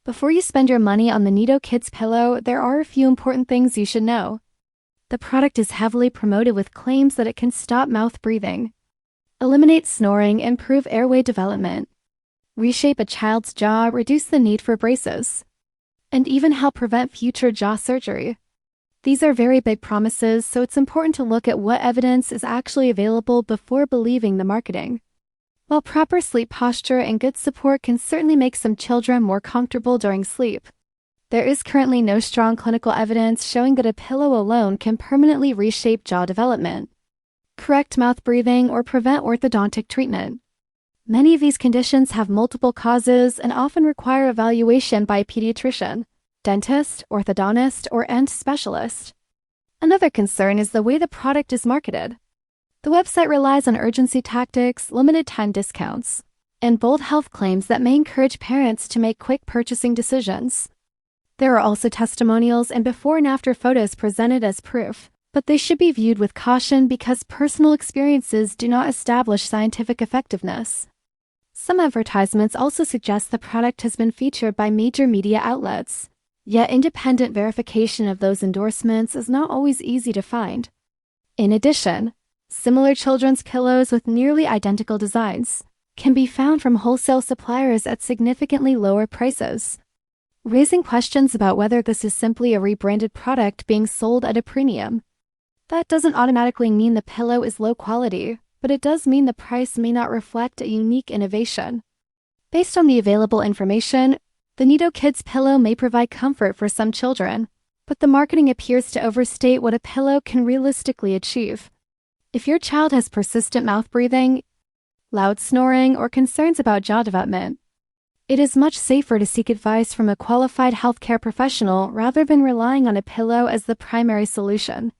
Before you spend your money on the Needo Kids Pillow, there are a few important things you should know. The product is heavily promoted with claims that it can stop mouth breathing, eliminate snoring, improve airway development, reshape a child's jaw, reduce the need for braces, and even help prevent future jaw surgery. These are very big promises, so it's important to look at what evidence is actually available before believing the marketing. While proper sleep posture and good support can certainly make some children more comfortable during sleep, there is currently no strong clinical evidence showing that a pillow alone can permanently reshape jaw development, correct mouth breathing, or prevent orthodontic treatment. Many of these conditions have multiple causes and often require evaluation by a pediatrician, dentist, orthodontist, or ENT specialist. Another concern is the way the product is marketed. The website relies on urgency tactics, limited-time discounts, and bold health claims that may encourage parents to make quick purchasing decisions. There are also testimonials and before and after photos presented as proof, but they should be viewed with caution because personal experiences do not establish scientific effectiveness. Some advertisements also suggest the product has been featured by major media outlets, yet independent verification of those endorsements is not always easy to find. In addition, similar children's pillows with nearly identical designs can be found from wholesale suppliers at significantly lower prices, raising questions about whether this is simply a rebranded product being sold at a premium. That doesn't automatically mean the pillow is low quality, but it does mean the price may not reflect a unique innovation. Based on the available information, the Needo Kids Pillow may provide comfort for some children, but the marketing appears to overstate what a pillow can realistically achieve. If your child has persistent mouth breathing, loud snoring, or concerns about jaw development, it is much safer to seek advice from a qualified healthcare professional rather than relying on a pillow as the primary solution.